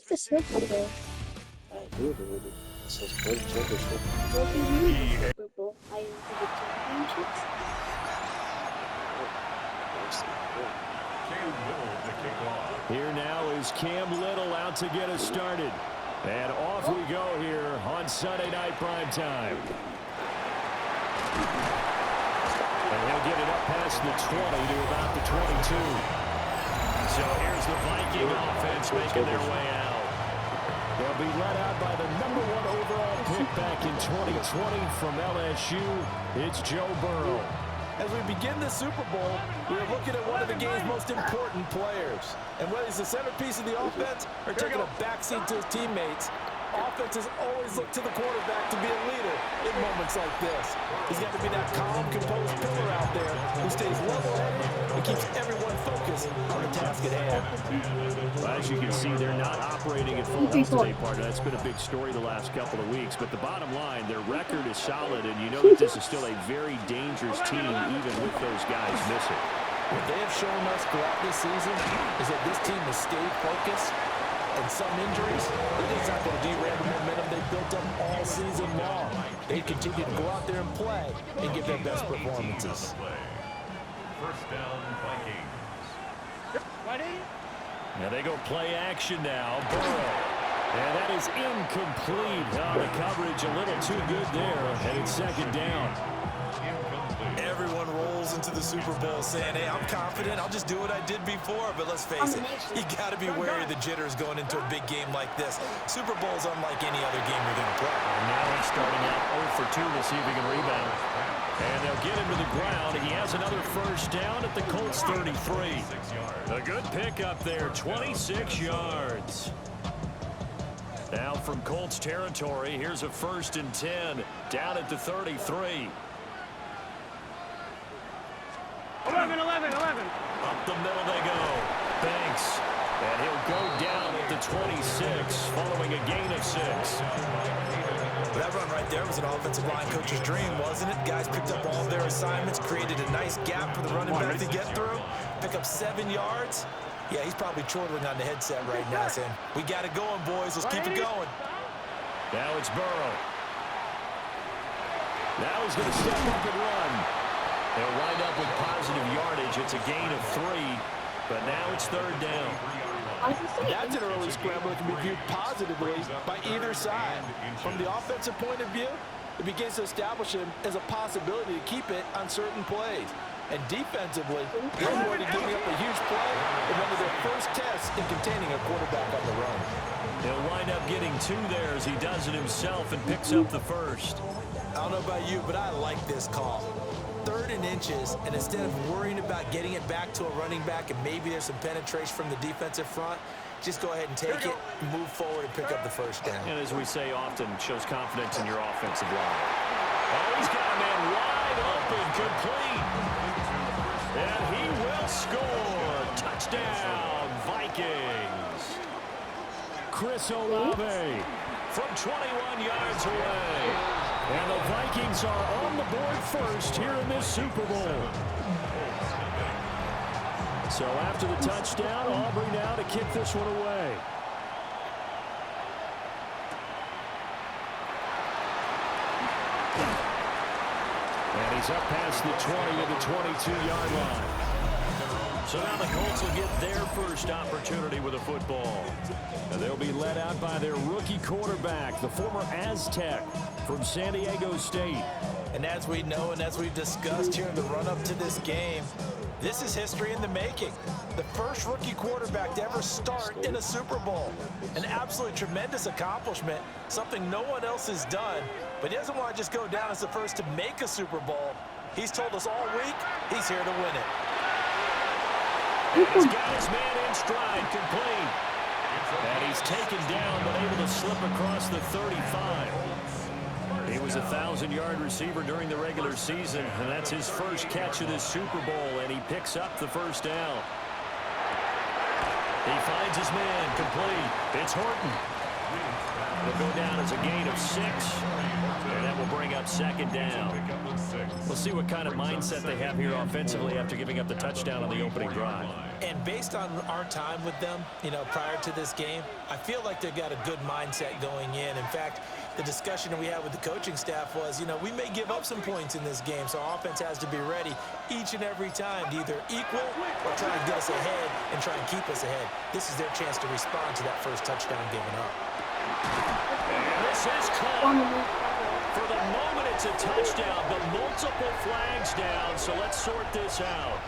the Super Bowl? I do, dude. This is great championship. What do you mean Super Bowl? I into the championships? Here now is Cam Little out to get us started. And off we go here on Sunday Night Primetime. And he'll get it up past the 20 to about the 22. So here's the Viking offense making their way out. They'll be led out by the #1 overall pick back in 2020 from LSU. It's Joe Burrow. As we begin the Super Bowl, we are looking at one of the game's most important players. And whether he's the centerpiece of the offense or taking a backseat to his teammates, offenses always look to the quarterback to be a leader in moments like this. He's got to be that calm, composed pillar out there who stays level-headed and keeps everyone focused on the task at hand. Well, as you can see, they're not operating at full health today, partner. That's been a big story the last couple of weeks. But the bottom line, their record is solid, and you know that this is still a very dangerous team, even with those guys missing. What they have shown us throughout this season is that this team has stayed focused. And some injuries, it's not going to derail the momentum they built up all season long. They continue to go out there and play and give their best performances. First down, Vikings. Now they go play action now. Burrow. And that is incomplete. Oh, the coverage a little too good there. And it's second down. Everyone rolls into the Super Bowl saying, hey, I'm confident. I'll just do what I did before. But let's face it, you got to be wary of the jitters going into a big game like this. Super Bowl is unlike any other game you're going to play. And now he's starting out 0 for 2 to see if he can rebound. And they'll get him to the ground. He has another first down at the Colts 33. A good pickup there, 26 yards. Now from Colts territory, here's a 1st and 10 down at the 33. 11. Up the middle they go. Banks. And he'll go down at the 26 following a gain of 6. That run right there was an offensive line coach's dream, wasn't it? Guys picked up all of their assignments, created a nice gap for the running back to get through, pick up 7 yards. Yeah, he's probably chortling on the headset right now saying, we got it going, boys. Let's keep it going. Now it's Burrow. Now he's going to step up and run. They'll wind up with positive yardage. It's a gain of 3, but now it's 3rd down. That's an early scramble that can be viewed positively by either side. From the offensive point of view, it begins to establish him as a possibility to keep it on certain plays. And defensively, they're avoiding giving up a huge play in one of their first tests in containing a quarterback on the run. He'll wind up getting 2 there as he does it himself and picks up the 1st. I don't know about you, but I like this call. 3rd and inches, and instead of worrying about getting it back to a running back and maybe there's some penetration from the defensive front, just go ahead and take it, move forward, and pick up the 1st down. And as we say often, shows confidence in your offensive line. Oh, he's got a man wide open, complete. And he will score. Touchdown, Vikings. Chris Olave from 21 yards away. And the Vikings are on the board first here in this Super Bowl. So after the touchdown, Aubrey now to kick this one away. And he's up past the 20 to the 22-yard line. So now the Colts will get their first opportunity with a football. And they'll be led out by their rookie quarterback, the former Aztec from San Diego State. And as we know and as we've discussed here in the run-up to this game, this is history in the making. The first rookie quarterback to ever start in a Super Bowl. An absolutely tremendous accomplishment, something no one else has done. But he doesn't want to just go down as the first to make a Super Bowl. He's told us all week he's here to win it. And he's got his man in stride, complete. And he's taken down, but able to slip across the 35. He was a 1,000-yard receiver during the regular season, and that's his first catch of this Super Bowl, and he picks up the 1st down. He finds his man, complete. It's Horton. It'll go down as a gain of 6, and that will bring up 2nd down. We'll see what kind of mindset they have here offensively after giving up the touchdown on the opening drive. And based on our time with them, you know, prior to this game, I feel like they've got a good mindset going in. In fact, the discussion that we had with the coaching staff was, you know, we may give up some points in this game, so our offense has to be ready each and every time to either equal or try and get us ahead and try and keep us ahead. This is their chance to respond to that first touchdown given up. This is caught. For the moment, it's a touchdown, but multiple flags down, so let's sort this out.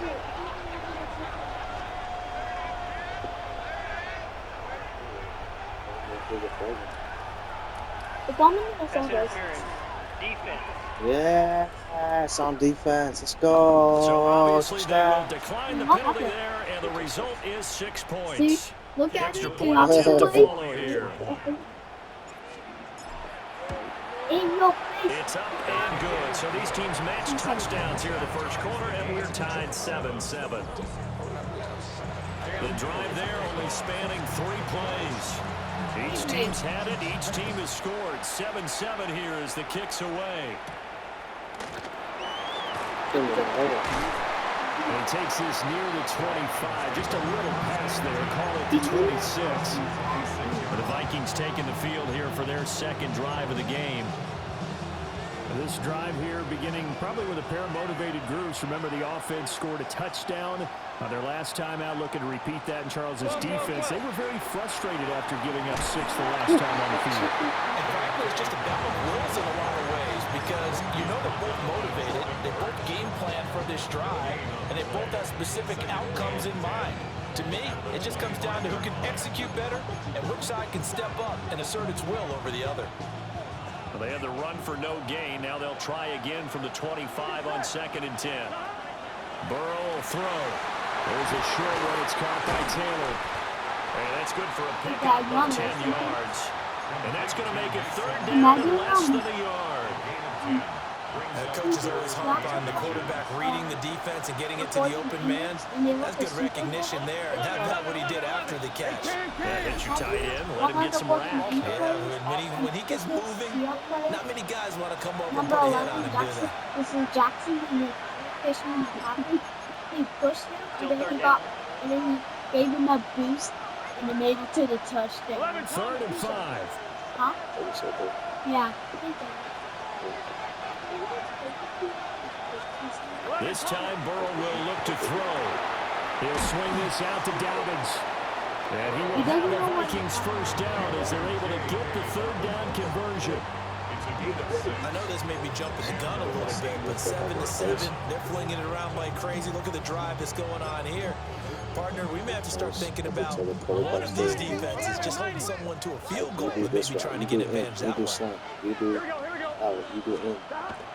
The bomb in the song goes. Defense. Yeah, it's on defense. Let's go. So obviously they will Touchdown. decline the penalty there, and the result is 6 See, points. look The at extra it. point attempt to follow here. In your face. It's up and good. So these teams match touchdowns here in the first quarter, and we're tied 7-7. The drive there only spanning 3 plays. Each team's had it. Each team has scored. 7-7 here as the kick's away. And he takes this near the 25. Just a little pass there. Call it the 26. The Vikings taking the field here for their second drive of the game. This drive here beginning probably with a pair of motivated groups. Remember, the offense scored a touchdown their last time out, looking to repeat that in Charles's defense. They were very frustrated after giving up 6 the last time on the field. And frankly, it's just a battle of wills in a lot of ways because you know they're both motivated. They both game plan for this drive, and they both have specific outcomes in mind. To me, it just comes down to who can execute better and which side can step up and assert its will over the other. Well, they had the run for no gain. Now they'll try again from the 25 on 2nd and 10. Burrow will throw. There's a short one. It's caught by Taylor. And that's good for a pickup of 10 yards. And that's going to make it 3rd down and less than a yard. Coaches always harp on the quarterback reading the defense and getting it to the open man. That's good recognition there. And that's not what he did after the catch. Yeah, hit your tight end. Let him get some rap. Yeah, when he gets moving, not many guys want to come over and Number put a head on 11, him, do Jackson. they? This is Jackson and the Fishman happened. He pushed him and then he gave him a boost and it made it to the touchdown. 3rd and 5. Huh? Yeah. This time Burrow will look to throw. He'll swing this out to Dobbins. And he will have the Vikings first down as they're able to get the 3rd down conversion. I know this may be jumping the gun a little bit, but 7-7, they're flinging it around like crazy. Look at the drive that's going on here. Partner, we may have to start thinking about one of these defenses just holding someone to a field goal, but maybe trying to get advantage that way. You do out. You do in.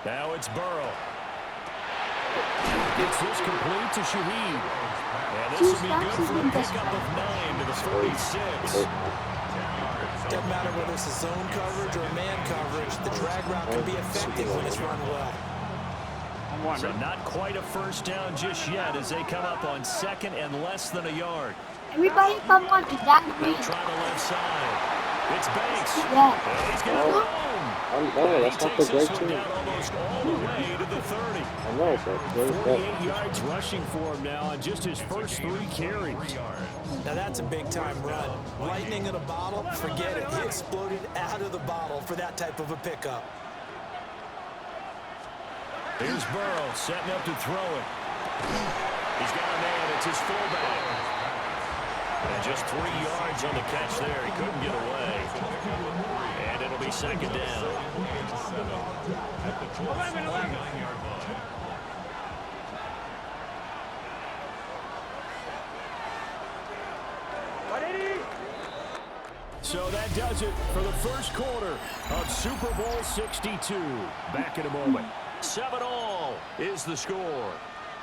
Now it's Burrow. Gets this complete to Shaheed. And this will be good for a pickup of 9 to the 46. Doesn't matter whether it's a zone coverage or man coverage, the drag route can be effective when it's run well. So not quite a first down just yet as they come up on 2nd and less than a yard. Everybody come on to that They'll green. try the left side. It's Banks. Yeah. And he's going to roam. No, that's He not the takes this great one team. down almost all the way to the 30. I know, but they're 48 yards rushing for him now on just his first 3 carries. Now that's a big-time run. Lightning in a bottle, forget it. He exploded out of the bottle for that type of a pickup. Here's Burrow setting up to throw it. He's got a man. It's his fullback. And just 3 yards on the catch there. He couldn't get away. And it'll be 2nd down. At the 29-yard line. So that does it for the first quarter of Super Bowl 62. Back in a moment. 7-all is the score.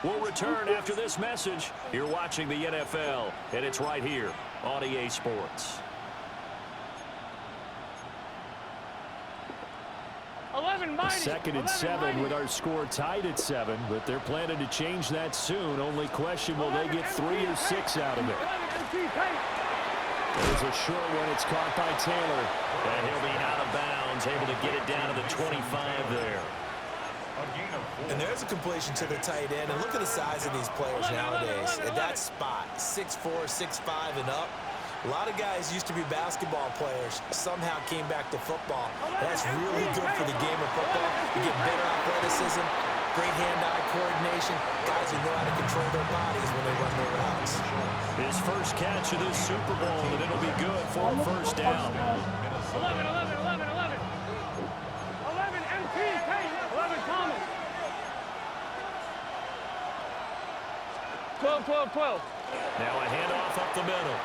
We'll return after this message. You're watching the NFL, and it's right here on EA Sports. 11 mighty. 2nd and 7 with our score tied at 7, but they're planning to change that soon. Only question, will they get 3 or 6 out of it? There's a short one. It's caught by Taylor. And he'll be out of bounds, able to get it down to the 25 there. And there's a completion to the tight end. And look at the size of these players nowadays. At that spot, 6'4", 6'5", and up. A lot of guys used to be basketball players, somehow came back to football. That's really good for the game of football. You get better athleticism, great hand-eye coordination, guys who know how to control their bodies when they run their routes. His first catch of this Super Bowl, and it'll be good for a first down. 11, 11, 11, 11. 11 MP, 11 Thomas. 12, 12, 12. Now a handoff up the middle.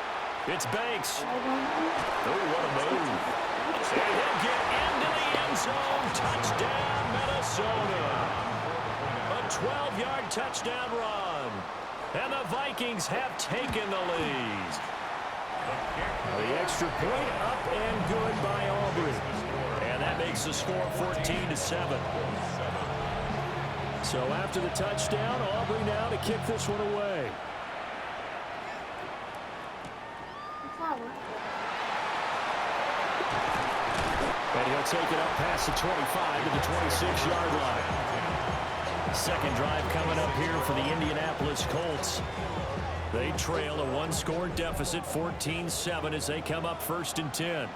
It's Banks. Oh, what a move. And he'll get into the end zone. Touchdown, Minnesota. A 12-yard touchdown run. And the Vikings have taken the lead. The extra point up and good by Aubrey. And that makes the score 14-7. So after the touchdown, Aubrey now to kick this one away. And he'll take it up past the 25 to the 26-yard line. Second drive coming up here for the Indianapolis Colts. They trail a one-score deficit, 14-7, as they come up 1st and 10.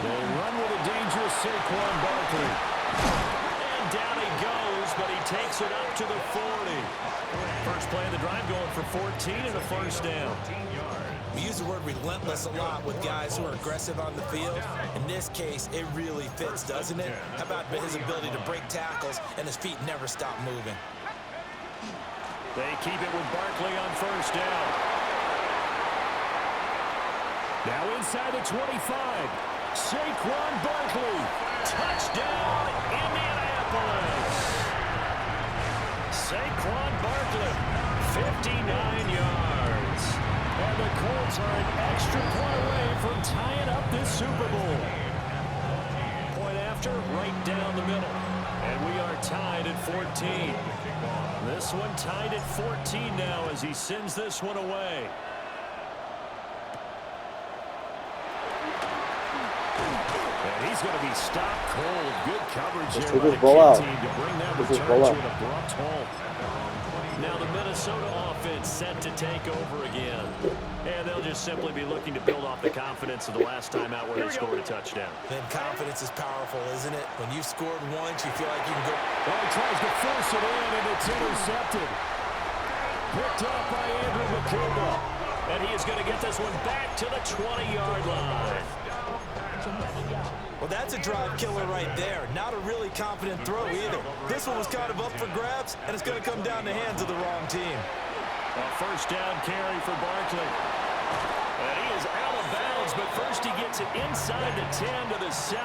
They run with a dangerous Saquon Barkley. And down he goes, but he takes it up to the 40. First play of the drive going for 14 and a first down. We use the word relentless a lot with guys who are aggressive on the field. In this case, it really fits, doesn't it? How about his ability to break tackles and his feet never stop moving? They keep it with Barkley on first down. Now inside the 25. Saquon Barkley. Touchdown, Indianapolis. Saquon Barkley, 59 yards. And the Colts are an extra point away from tying up this Super Bowl. Point after, right down the middle. And we are tied at 14. This one tied at 14 now as he sends this one away. And he's going to be stopped cold. Good coverage there by the kid team to bring that return to an abrupt halt. Now the Minnesota offense set to take over again. And they'll just simply be looking to build off the confidence of the last time out where they scored a touchdown. Then confidence is powerful, isn't it? When you've scored once, you feel like you can go. Oh, he tries to force it in, and it's intercepted. Picked up by Andrew McCullough. And he is going to get this one back to the 20-yard line. Well, that's a drive killer right there. Not a really confident throw either. This one was kind of up for grabs, and it's going to come down the hands of the wrong team. A first down carry for Barkley. And he is out of bounds, but first he gets it inside the 10 to the 7.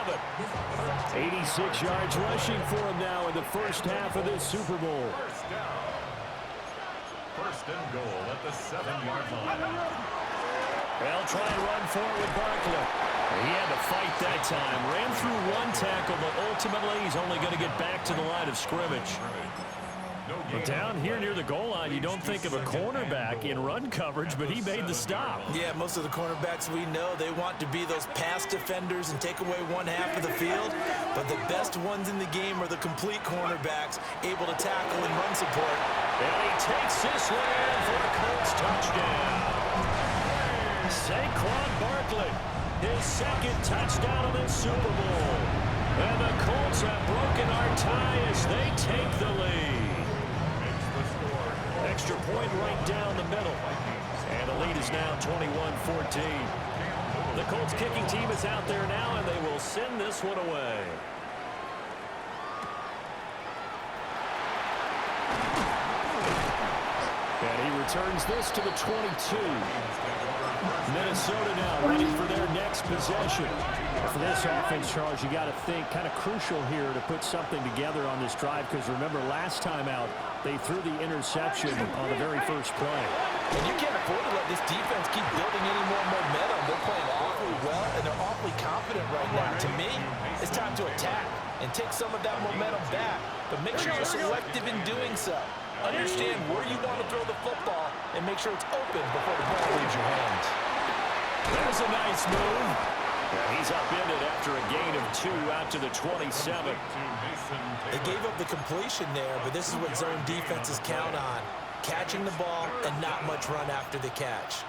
86 yards rushing for him now in the first half of this Super Bowl. First and goal at the 7-yard line. They'll try and run for it with Barkley. He had to fight that time. Ran through one tackle, but ultimately he's only going to get back to the line of scrimmage. But down here near the goal line, you don't think of a cornerback in run coverage, but he made the stop. Yeah, most of the cornerbacks we know, they want to be those pass defenders and take away one half of the field. But the best ones in the game are the complete cornerbacks, able to tackle and run support. And he takes this one in for a Colts touchdown. Saquon Barkley, his second touchdown of this Super Bowl. And the Colts have broken our tie as they take the lead. Extra point right down the middle. And the lead is now 21-14. The Colts kicking team is out there now, and they will send this one away. And he returns this to the 22. Minnesota now ready for their next possession. For this offense, Charles, you got to think kind of crucial here to put something together on this drive, because remember last time out they threw the interception on the very first play. And you can't afford to let this defense keep building any more momentum. They're playing awfully well, and they're awfully confident right now. To me, it's time to attack and take some of that momentum back, but make sure you're selective in doing so. Understand where you want to throw the football and make sure it's open before the ball leaves your hands. There's a nice move. And he's upended after a gain of 2 out to the 27. They gave up the completion there, but this is what zone defenses count on. Catching the ball and not much run after the catch.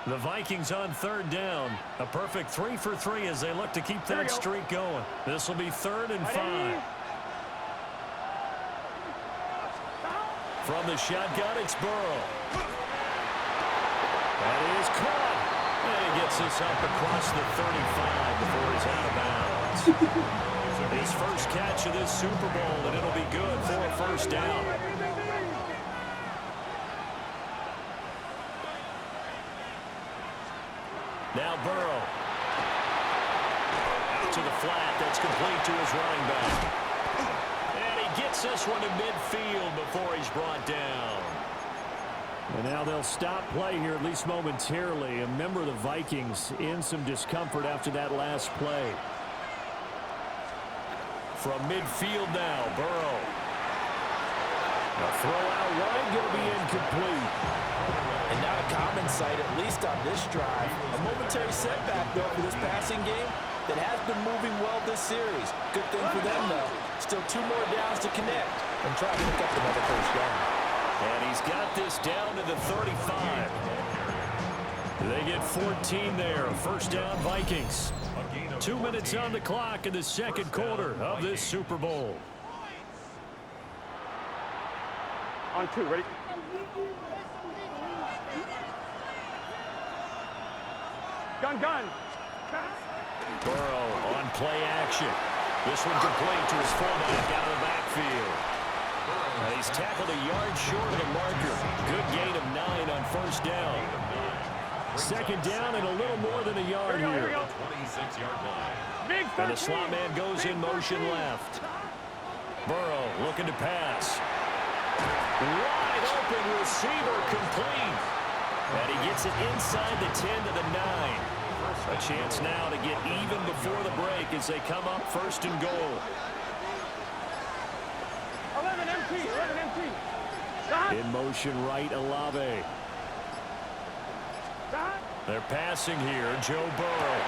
The Vikings on 3rd down. A perfect 3 for 3 as they look to keep that streak going. This will be 3rd and 5. From the shotgun, it's Burrow. That is caught. And he gets this up across the 35 before he's out of bounds. His first catch of this Super Bowl, and it'll be good for a first down. Now Burrow. Out to the flat. That's complete to his running back. And he gets this one to midfield before he's brought down. And now they'll stop play here, at least momentarily. A member of the Vikings in some discomfort after that last play. From midfield now, Burrow. A throw out wide, going to be incomplete. And not a common sight, at least on this drive. A momentary setback, though, for this passing game that has been moving well this series. Good thing for them, though. Still 2 more downs to connect and try to pick up another first down. And he's got this down to the 35. They get 14 there. First down, Vikings. 2 minutes on the clock in the second quarter of this Super Bowl. On 2, ready? Gun. Burrow on play action. This one complete to his fullback out of the backfield. And he's tackled a yard short of the marker. Good gain of 9 on first down. Second down and a little more than a yard here. 26-yard line. And the slot man goes in motion left. Burrow looking to pass. Wide open receiver complete. And he gets it inside the 10 to the 9. A chance now to get even before the break as they come up 1st and goal. 11 empty. In motion right, Olave. They're passing here, Joe Burrow.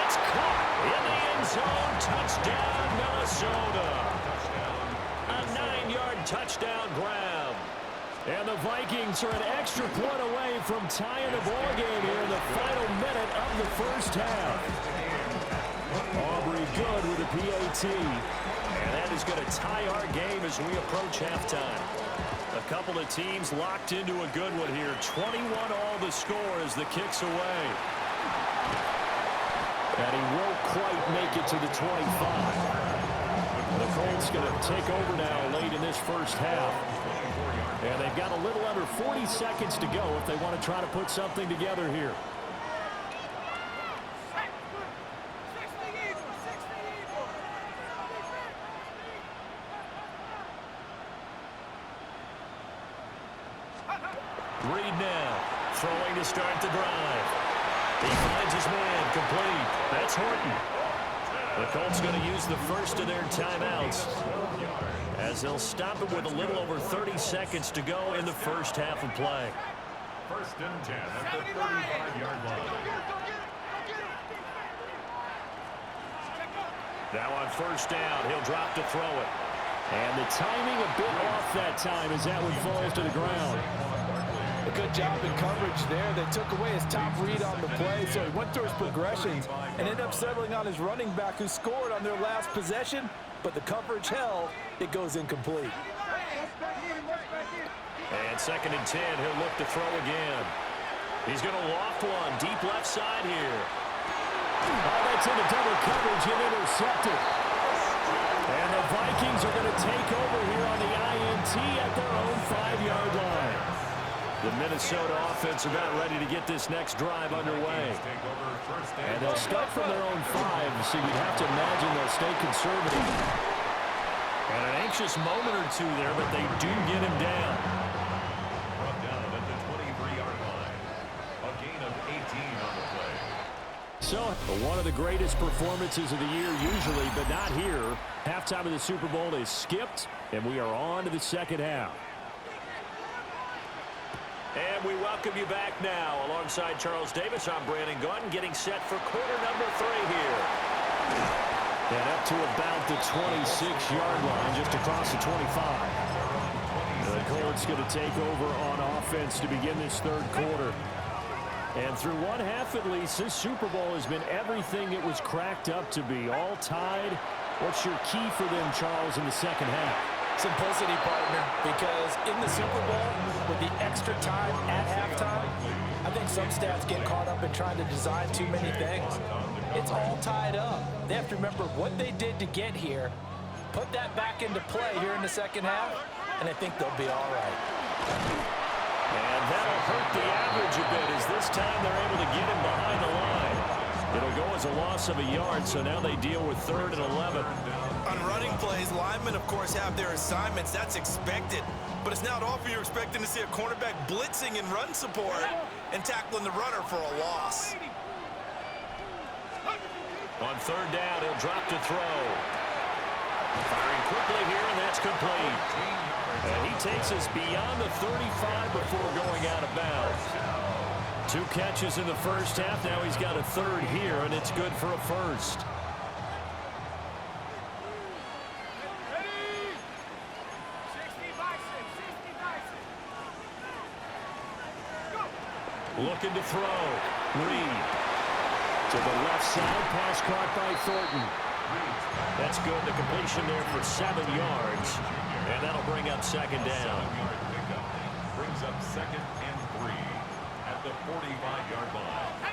It's caught in the end zone. Touchdown, Minnesota. A 9-yard touchdown grab. And the Vikings are an extra point away from tying the ball game here in the final minute of the first half. Aubrey good with a PAT. And that is going to tie our game as we approach halftime. A couple of teams locked into a good one here. 21 all the score as the kick's away. And he won't quite make it to the 25. The Colts going to take over now late in this first half. And they've got a little under 40 seconds to go if they want to try to put something together here. Reed now, throwing to start the drive. He finds his man, complete. That's Horton. The Colts going to use the first of their timeouts as they'll stop it with a little over 30 seconds to go in the first half of play. 1st and 10 at the 35-yard line. Now on first down, he'll drop to throw it. And the timing a bit off that time as that one falls to the ground. A good job in coverage there. They took away his top read on the play, so he went through his progressions and ended up settling on his running back who scored on their last possession, but the coverage held. It goes incomplete. And 2nd and 10, he'll look to throw again. He's going to loft one deep left side here. Oh, that's into double coverage and intercepted. And the Vikings are going to take over here on the INT at their own 5-yard line. The Minnesota offense about ready to get this next drive underway. And they'll start from their own 5, so you'd have to imagine they'll stay conservative. And an anxious moment or two there, but they do get him down. Brought down at the 23-yard line. A gain of 18 on the play. So, one of the greatest performances of the year usually, but not here. Halftime of the Super Bowl is skipped, and we are on to the second half. And we welcome you back now. Alongside Charles Davis, I'm Brandon Gordon, getting set for quarter number 3 here. And up to about the 26-yard line, just across the 25. The Colts going to take over on offense to begin this third quarter. And through one half at least, this Super Bowl has been everything it was cracked up to be. All tied. What's your key for them, Charles, in the second half? Simplicity, partner, because in the Super Bowl, with the extra time at halftime, I think some stats get caught up in trying to design too many things. It's all tied up. They have to remember what they did to get here, put that back into play here in the second half, and I think they'll be all right. And that'll hurt the average a bit as this time they're able to get him behind the line. It'll go as a loss of a yard, so now they deal with 3rd and 11. On running plays, linemen, of course, have their assignments. That's expected. But it's not often you're expecting to see a cornerback blitzing in run support and tackling the runner for a loss. On 3rd down, he'll drop to throw. Firing quickly here, and that's complete. And he takes us beyond the 35 before going out of bounds. 2 catches in the first half. Now he's got a 3rd here, and it's good for a 1st. Looking to throw. Reed. To the left side. Pass caught by Thornton. That's good. The completion there for 7 yards. And that'll bring up 2nd down. 7-yard pickup. Brings up 2nd and 3 at the 45-yard line.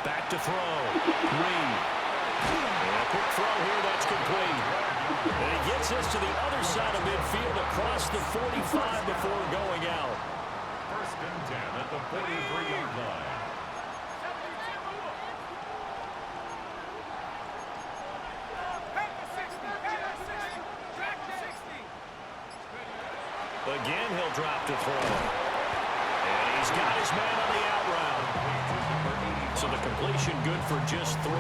Back to throw. Reed. And a quick throw here. That's complete. And he gets us to the other side of midfield across the 45 before going out. 1st and 10 at the 43-yard line. Again, he'll drop to throw. And he's got his man on the out route. So the completion good for just 3.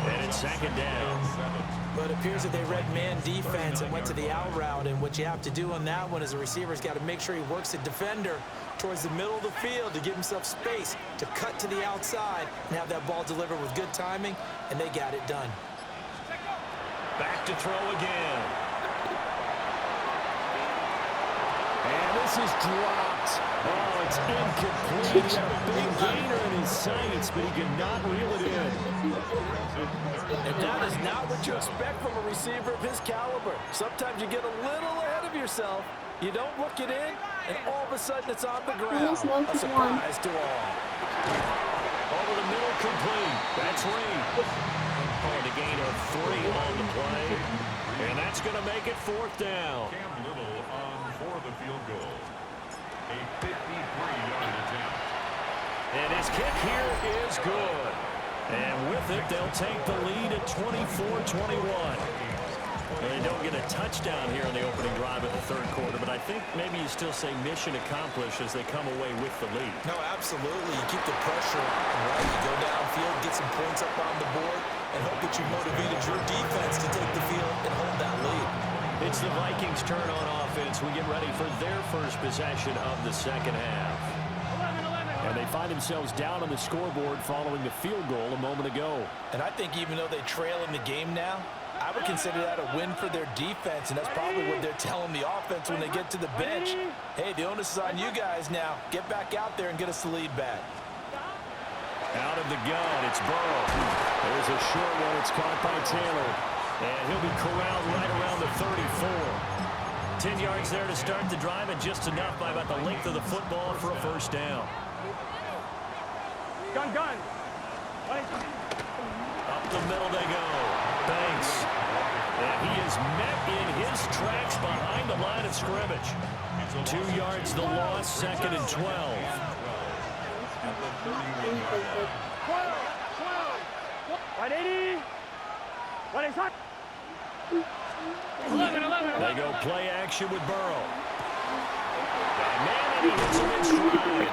And it's 2nd down. But it appears that they read man defense and went to the out route. And what you have to do on that one is the receiver's got to make sure he works the defender towards the middle of the field to give himself space to cut to the outside and have that ball delivered with good timing, and they got it done. Back to throw again. And this is dropped. Oh, it's incomplete. He had a big gainer in his sights, but he could not reel it in. And that is not what you expect from a receiver of his caliber. Sometimes you get a little ahead of yourself. You don't look it in, and all of a sudden it's on the ground. A surprise to all. Over the middle, complete. That's Reed. Oh, the gain of 3 on the play. And that's going to make it 4th down. Cam Little on for the field goal. A 53-yard attempt. And his kick here is good. And with it, they'll take the lead at 24-21. They don't get a touchdown here in the opening drive of the 3rd quarter, but I think maybe you still say mission accomplished as they come away with the lead. No, absolutely. You keep the pressure right. You go downfield, get some points up on the board, and hope that you motivated your defense to take the field and hold that lead. It's the Vikings' turn on offense. We get ready for their first possession of the second half. And they find themselves down on the scoreboard following the field goal a moment ago. And I think even though they trail in the game now, I would consider that a win for their defense, and that's probably what they're telling the offense when they get to the bench. Hey, the onus is on you guys now. Get back out there and get us the lead back. Out of the gun, it's Burrow. There's a short one. It's caught by Taylor. And he'll be corralled right around the 34. 10 yards there to start the drive, and just enough by about the length of the football for a 1st down. Gun. Up the middle they go. Banks. And he is met in his tracks behind the line of scrimmage. 2 yards the loss, 2nd and 12. Right 80. What is that? 11. They go play action with Burrow. And man, and he hits him in stride.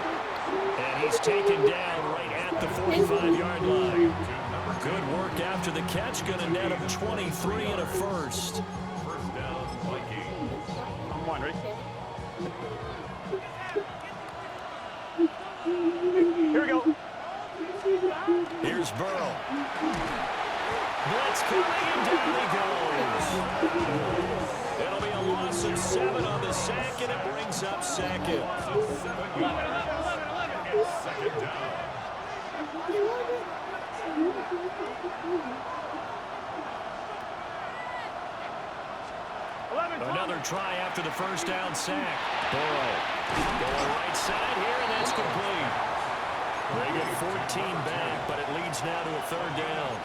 And he he's taken down right at the 45-yard line. Good work after the catch. Going to net him 23 and a first. First down, Vikings. I'm one, ready? Here we go. Here's Burrow. Blitz coming, and down he goes. It'll be a loss of 7 on the sack, and it brings up second. Second down. Another try after the first down sack. Burrow going right side here, and that's complete. They get 14 back, but it leads now to a third down.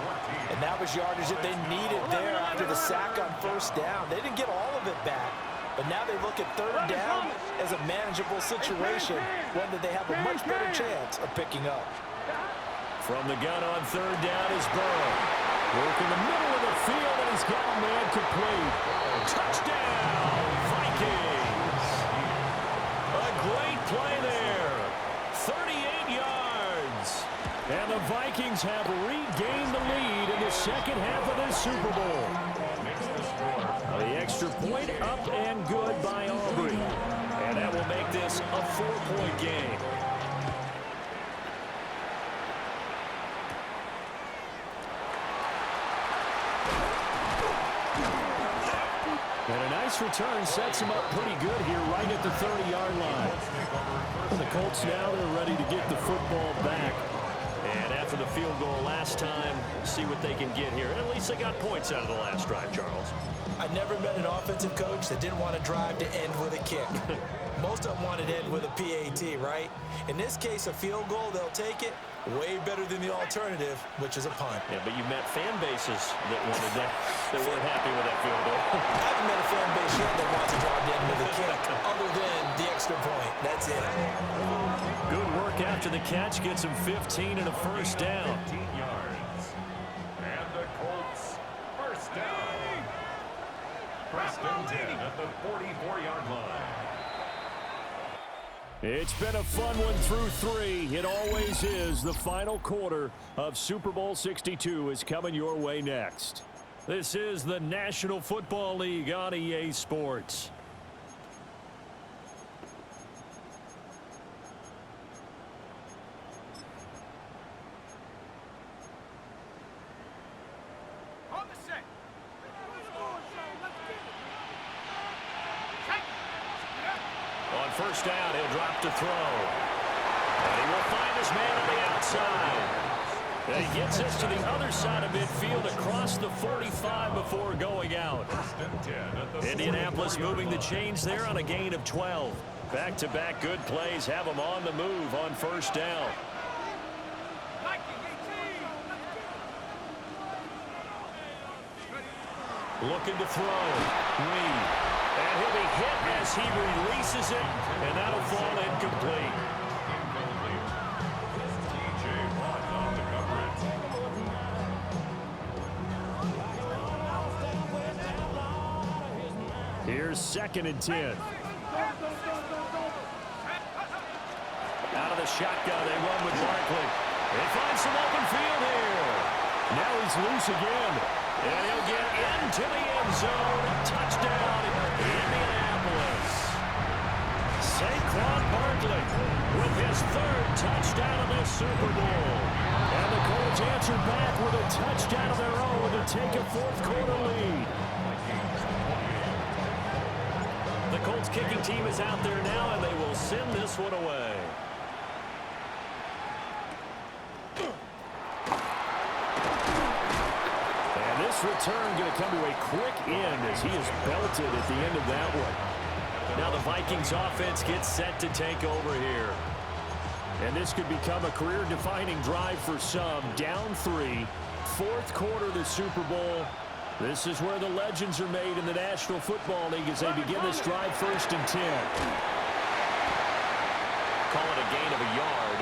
And that was yardage that they needed there after the sack on first down. They didn't get all of it back, but now they look at third down as a manageable situation, one that they have a much better chance of picking up. From the gun on third down is Burrow. Work in the middle of the field, and he's got a man complete. Touchdown, Vikings. A great play there. 38 yards. And the Vikings have regained the lead in the second half of this Super Bowl. The extra point up and good by Aubrey. And that will make this a 4-point game. And a nice return sets him up pretty good here right at the 30-yard line. The Colts now, they're ready to get the football back. And after the field goal last time, see what they can get here. At least they got points out of the last drive, Charles. I never met an offensive coach that didn't want to drive to end with a kick. Most of them wanted to end with a PAT, right? In this case, a field goal, they'll take it. Way better than the alternative, which is a punt. Yeah, but you met fan bases that wanted that, that weren't happy with that field goal. I haven't met a fan base yet that wants to drive to end with a kick, other than the extra point. That's it. Good work after the catch. Gets him 15 and a first down. 15 yards. And the Colts, first down. First and 10 at the 44-yard line. It's been a fun one through 3. It always is. The final quarter of Super Bowl 62 is coming your way next. This is the National Football League on EA Sports. On first down, he'll drop to throw. And he will find his man on the outside. And he gets us to the other side of midfield across the 45 before going out. Indianapolis moving the chains there on a gain of 12. Back-to-back good plays have them on the move on first down. Looking to throw. Reed. And he'll be hit as he releases it, and that'll fall incomplete. Here's 2nd and 10. Out of the shotgun, they run with Barkley. They find some open field here. Now he's loose again. And he'll get into the end zone. Touchdown, Indianapolis. Saquon Barkley with his 3rd touchdown of this Super Bowl. And the Colts answer back with a touchdown of their own to take a 4th quarter lead. The Colts kicking team is out there now, and they will send this one away. Return going to come to a quick end as he is belted at the end of that one. Now the Vikings offense gets set to take over here. And this could become a career-defining drive for some. Down 3, 4th quarter of the Super Bowl. This is where the legends are made in the National Football League as they begin this drive 1st and 10. Call it a gain of a yard,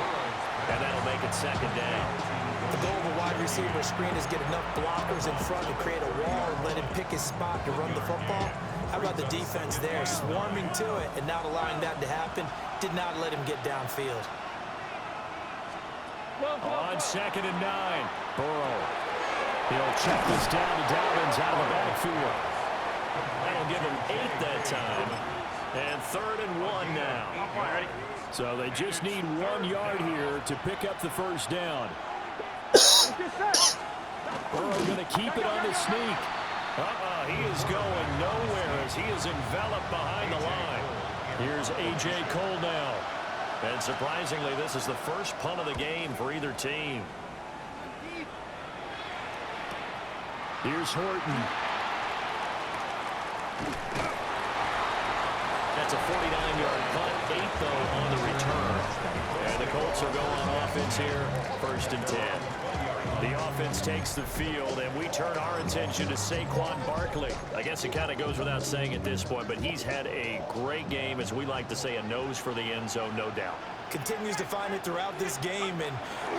and that'll make it 2nd down. The goal of a wide receiver screen is get enough blockers in front to create a wall and let him pick his spot to run the football. How about the defense there, swarming to it and not allowing that to happen? Did not let him get downfield. On 2nd and 9. Burrow. He'll check this down to Dobbins out of the backfield. That'll give him 8 that time. And 3rd and 1 now. So they just need 1 yard here to pick up the first down. Burrow going to keep it on the sneak. He is going nowhere as he is enveloped behind the line. Here's A.J. Cole now. And surprisingly, this is the first punt of the game for either team. Here's Horton. That's a 49-yard punt, 8 though on the return. And the Colts are going on offense here, 1st and 10. The offense takes the field, and we turn our attention to Saquon Barkley. I guess it kind of goes without saying at this point, but he's had a great game, as we like to say, a nose for the end zone, no doubt. Continues to find it throughout this game, and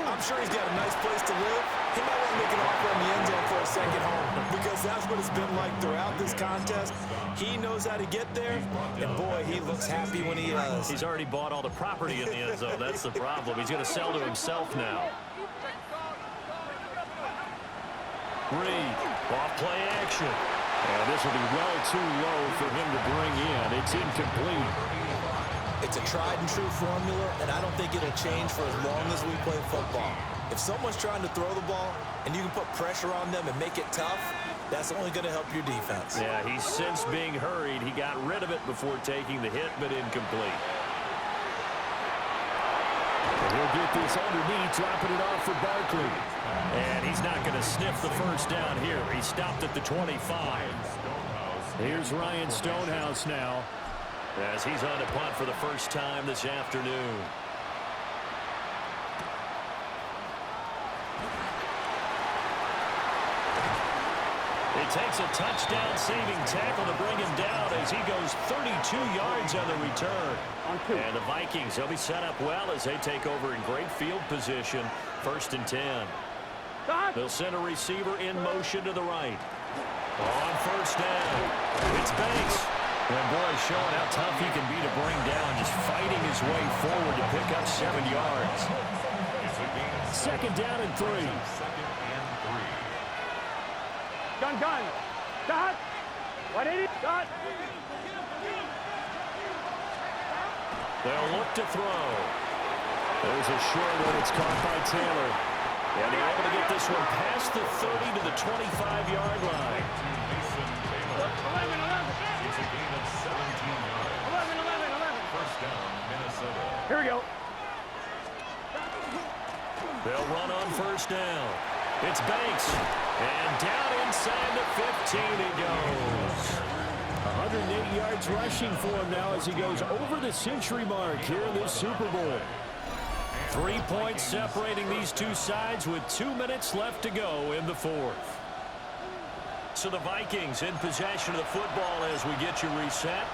I'm sure he's got a nice place to live. He might want to make an offer in the end zone for a second home, because that's what it's been like throughout this contest. He knows how to get there, and boy, he looks happy when he does. He's already bought all the property in the end zone. That's the problem. He's going to sell to himself now. Reed, off play action. And this will be well too low for him to bring in. It's incomplete. It's a tried and true formula, and I don't think it'll change for as long as we play football. If someone's trying to throw the ball and you can put pressure on them and make it tough, that's only going to help your defense. Yeah, he's since being hurried. He got rid of it before taking the hit, but incomplete. And he'll get this underneath, dropping it off for Barkley. And he's not going to sniff the first down here. He stopped at the 25. Here's Ryan Stonehouse now, as he's on to punt for the first time this afternoon. It takes a touchdown-saving tackle to bring him down as he goes 32 yards on the return. And the Vikings, they'll be set up well as they take over in great field position, 1st and 10. They'll send a receiver in motion to the right. On 1st down, it's Banks. And boy, showing how tough he can be to bring down, just fighting his way forward to pick up 7 yards. 2nd down and 3. Gun. Dot. 180. Dot. They'll look to throw. There's a short one. It's caught by Taylor. And they're able to get this one past the 30 to the 25-yard line. 11. It's a gain of 17 yards. 11. First down, Minnesota. Here we go. They'll run on 1st down. It's Banks. And down inside the 15 he goes. 180 yards rushing for him now as he goes over the century mark here in this Super Bowl. 3 points separating these two sides with 2 minutes left to go in the 4th. So the Vikings in possession of the football as we get you reset.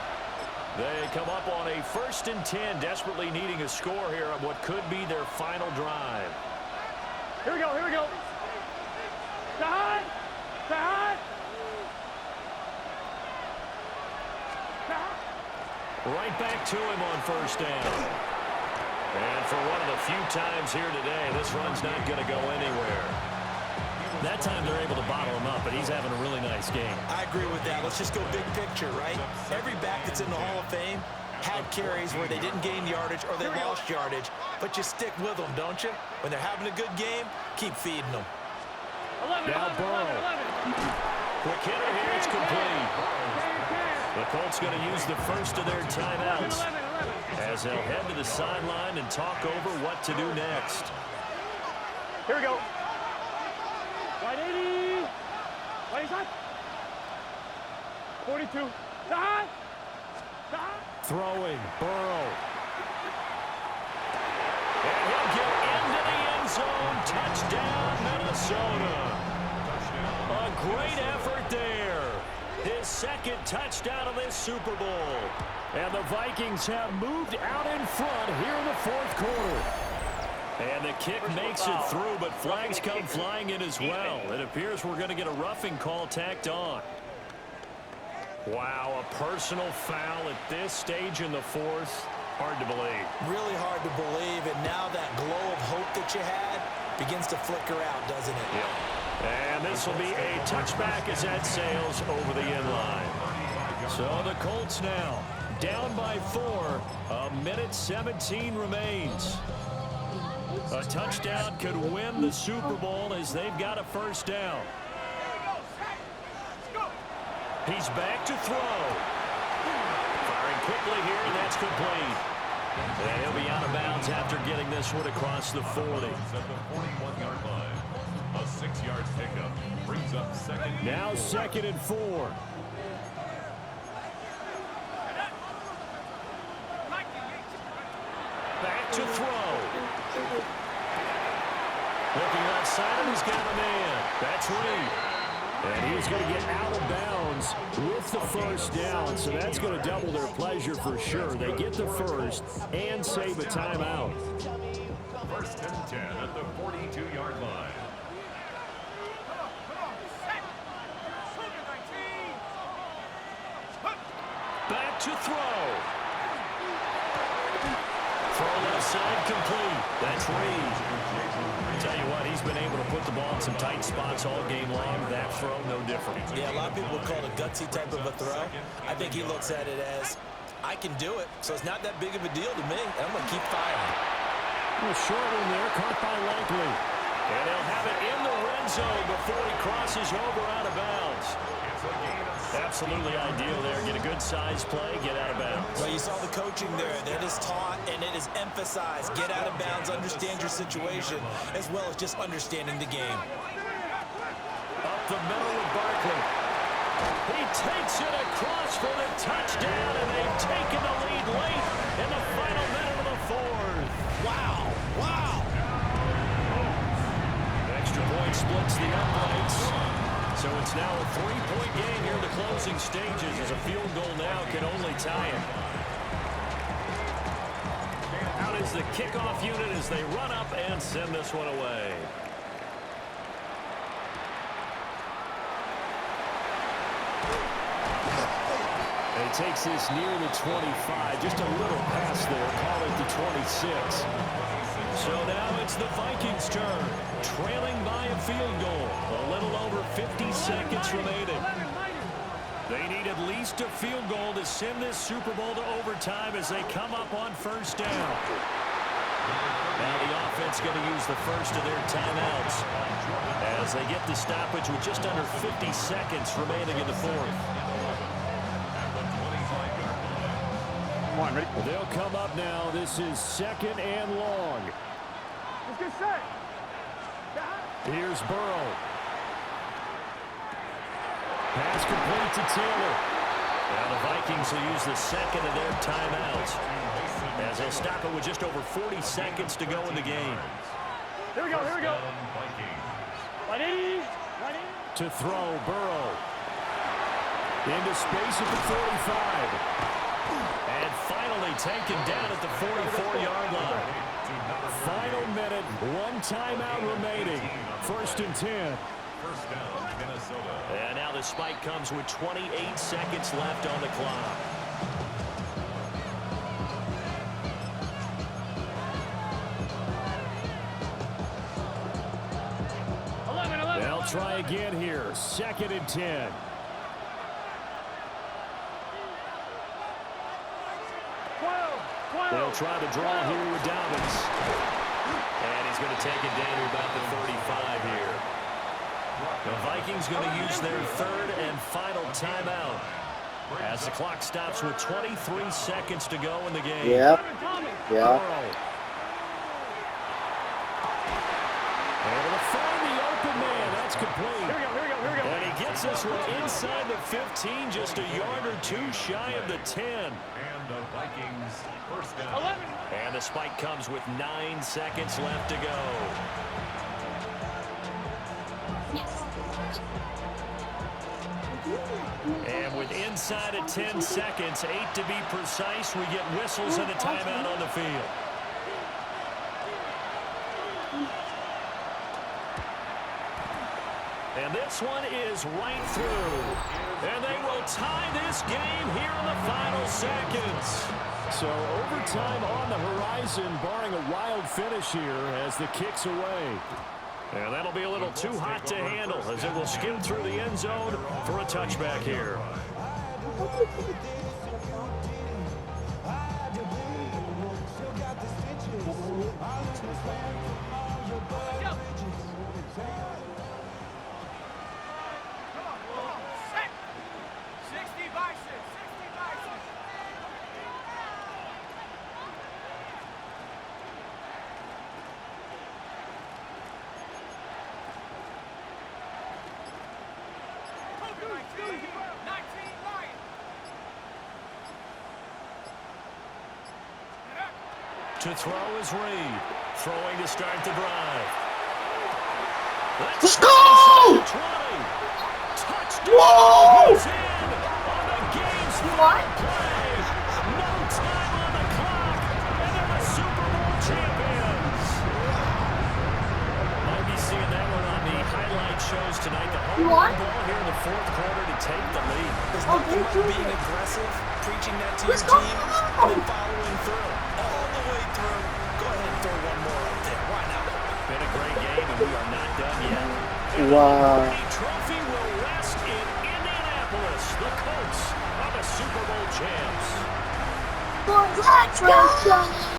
They come up on a 1st and 10, desperately needing a score here on what could be their final drive. Here we go. Sahad. Right back to him on 1st down. And for one of the few times here today, this run's not going to go anywhere. That time they're able to bottle him up, but he's having a really nice game. I agree with that. Let's just go big picture, right? Every back that's in the Hall of Fame had carries where they didn't gain yardage or they lost yardage, but you stick with them, don't you? When they're having a good game, keep feeding them. 11. Now Burrow. Quick hitter here, it's complete. The Colts going to use the first of their timeouts as they'll head to the sideline and talk over what to do next. Here we go. 180. What is that? 42. Sahad. Throwing, Burrow. And he'll get into the end zone. Touchdown, Minnesota. A great effort there. His 2nd touchdown of this Super Bowl. And the Vikings have moved out in front here in the 4th quarter. And the kick makes it through, but flags come flying in as well. It appears we're going to get a roughing call tacked on. Wow, a personal foul at this stage in the 4th. Hard to believe. Really hard to believe, and now that glow of hope that you had, begins to flicker out, doesn't it? Yep. And this will be a touchback as that sails over the end line. So the Colts now down by 4. A minute 17 remains. A touchdown could win the Super Bowl as they've got a first down. He's back to throw. Firing quickly here, and that's complete. And he'll be out of bounds after getting this one across the 40. At the 41-yard line. A 6-yard pickup brings up second. Now 2nd and 4. Back to throw. Looking left side, and he's got a man. That's Reed. And he's going to get out of bounds with the first down, so that's going to double their pleasure for sure. They get the first and save a timeout. 1st and 10 at the 42-yard line. Back to throw. Throw left side complete. That's Reed. Tell you what, he's been able to put the ball in some tight spots all game long. That throw, no different. Yeah, a lot of people would call it a gutsy type of a throw. I think he looks at it as, I can do it, so it's not that big of a deal to me, and I'm going to keep firing. A short one there, caught by Langley. And he'll have it in the red zone before he crosses over out of bounds. Absolutely ideal there. Get a good size play, get out of bounds. Well, you saw the coaching there. That is taught and it is emphasized. Get out of bounds, understand your situation, as well as just understanding the game. Up the middle with Barkley. He takes it across for the touchdown, and they've taken the lead late in the final minute of the 4th. Wow, wow. Extra point splits the uprights. So it's now a 3-point game here in the closing stages, as a field goal now can only tie it. Out is the kickoff unit as they run up and send this one away. And he takes this near the 25, just a little past there, call it the 26. So now it's the Vikings' turn, trailing by a field goal. A little over 50 seconds remaining. They need at least a field goal to send this Super Bowl to overtime as they come up on first down. Now the offense going to use the first of their timeouts as they get the stoppage with just under 50 seconds remaining in the 4th. Come on, ready? They'll come up now. This is 2nd and long. Let's get set. Here's Burrow. Pass complete to Taylor. Now the Vikings will use the 2nd of their timeouts as they'll stop it with just over 40 seconds to go in the game. Here we go, here we go. Ready? Ready? To throw, Burrow. Into space at the 45. And finally taken down at the 44-yard line. Final minute, 1 timeout remaining. 1st and 10. First down, Minnesota. And now the spike comes with 28 seconds left on the clock. They'll try again here. 2nd and 10. They'll try to draw here with Dobbins. And he's going to take it down to about the 35 here. The Vikings going to use their 3rd and final timeout as the clock stops with 23 seconds to go in the game. Yep. Yeah. Able to find the open man. That's complete. Here we go, here we go, here we go. And he gets this one inside the 15, just a yard or 2 shy of the 10. And the Vikings first down. 11. And the spike comes with 9 seconds left to go. And with inside of 10 seconds, 8 to be precise, we get whistles and a timeout on the field. And this one is right through. And they will tie this game here in the final seconds. So overtime on the horizon, barring a wild finish here as the kick's away. And that'll be a little too hot to handle as it will skim through the end zone for a touchback here. To throw is Reed. Throwing to start the drive. Let's go! 20. Touchdown! Whoa! He's in on the game's What? play. No time on the clock, and they're the Super Bowl champions. Might be seeing that one on the highlight shows tonight. The home What? run ball here in the fourth quarter to take the lead. There's Oh, nothing like they're being good. aggressive, preaching that to Let's your go! team, and then following through. All the way through. Go ahead and throw one more up there. Why not? Been a great game, and we are not done yet. Wow. The trophy will rest in Indianapolis. The Colts are the Super Bowl champs. Let's go!